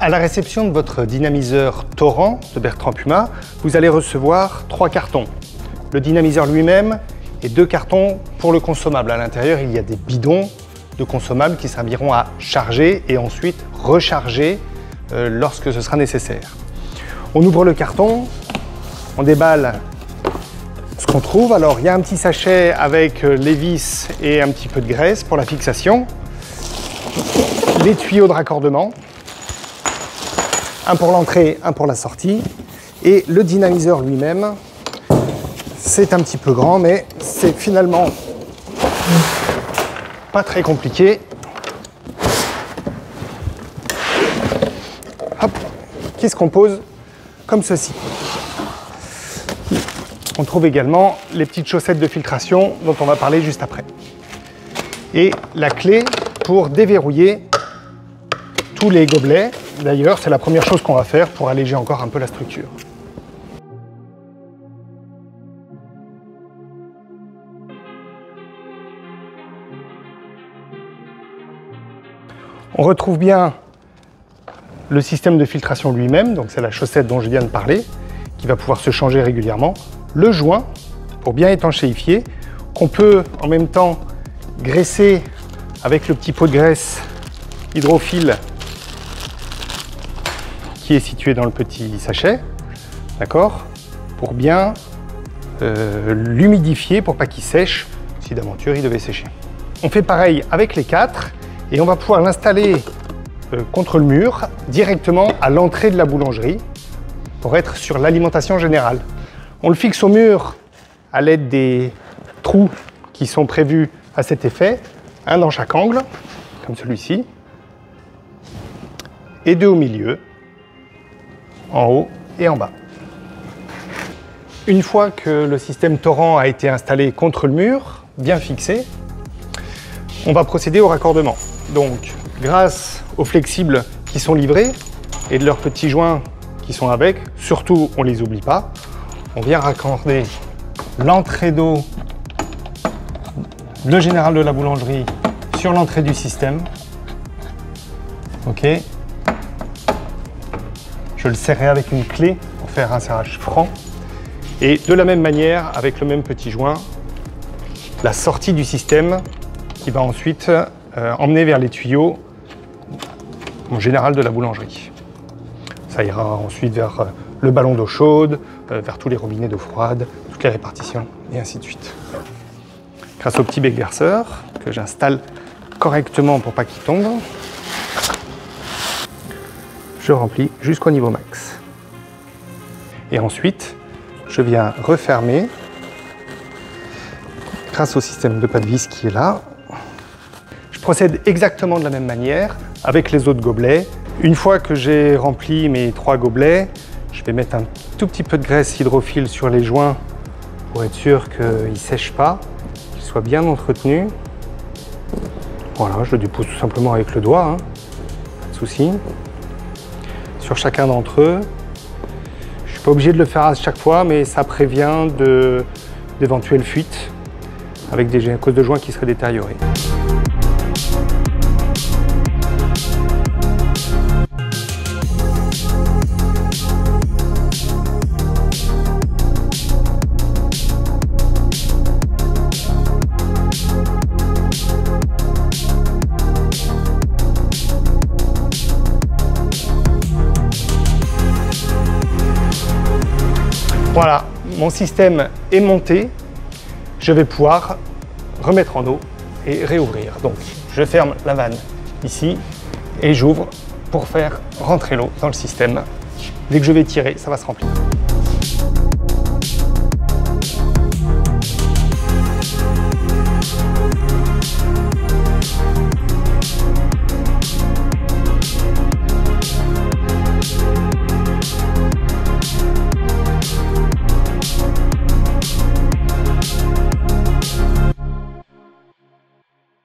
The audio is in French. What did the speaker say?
À la réception de votre dynamiseur Torrent de Bertrand Puma, vous allez recevoir 3 cartons. Le dynamiseur lui-même et 2 cartons pour le consommable. À l'intérieur, il y a des bidons de consommables qui serviront à charger et ensuite recharger lorsque ce sera nécessaire. On ouvre le carton, on déballe ce qu'on trouve. Alors, il y a un petit sachet avec les vis et un petit peu de graisse pour la fixation. Les tuyaux de raccordement. Un pour l'entrée, un pour la sortie. Et le dynamiseur lui-même, c'est un petit peu grand, mais c'est finalement pas très compliqué. Hop, qui se compose comme ceci. On trouve également les petites chaussettes de filtration dont on va parler juste après. Et la clé pour déverrouiller tous les gobelets. D'ailleurs, c'est la première chose qu'on va faire pour alléger encore un peu la structure. On retrouve bien le système de filtration lui-même, donc c'est la chaussette dont je viens de parler, qui va pouvoir se changer régulièrement. Le joint, pour bien étanchéifier, qu'on peut en même temps graisser avec le petit pot de graisse hydrophile qui est situé dans le petit sachet, d'accord, pour bien l'humidifier pour pas qu'il sèche si d'aventure il devait sécher. On fait pareil avec les 4 et on va pouvoir l'installer contre le mur directement à l'entrée de la boulangerie pour être sur l'alimentation générale. On le fixe au mur à l'aide des trous qui sont prévus à cet effet, un dans chaque angle, comme celui-ci, et 2 au milieu, en haut et en bas. Une fois que le système Torrent a été installé contre le mur, bien fixé, on va procéder au raccordement. Donc, grâce aux flexibles qui sont livrés et de leurs petits joints qui sont avec, surtout on ne les oublie pas, on vient raccorder l'entrée d'eau, le général de la boulangerie sur l'entrée du système. Ok. Je le serrerai avec une clé pour faire un serrage franc. Et de la même manière, avec le même petit joint, la sortie du système qui va ensuite emmener vers les tuyaux en général de la boulangerie. Ça ira ensuite vers le ballon d'eau chaude, vers tous les robinets d'eau froide, toutes les répartitions et ainsi de suite. Grâce au petit bec verseur que j'installe correctement pour pas qu'il tombe, je remplis jusqu'au niveau max. Et ensuite, je viens refermer grâce au système de pas de vis qui est là. Je procède exactement de la même manière avec les autres gobelets. Une fois que j'ai rempli mes 3 gobelets, je vais mettre un tout petit peu de graisse hydrophile sur les joints pour être sûr qu'ils ne sèchent pas, qu'ils soient bien entretenus. Voilà, je le dépose tout simplement avec le doigt, hein. Pas de souci. Sur chacun d'entre eux. Je ne suis pas obligé de le faire à chaque fois, mais ça prévient d'éventuelles fuites avec des causes de joints qui seraient détériorées. Voilà, mon système est monté. Je vais pouvoir remettre en eau et réouvrir. Donc, je ferme la vanne ici et j'ouvre pour faire rentrer l'eau dans le système. Dès que je vais tirer, ça va se remplir.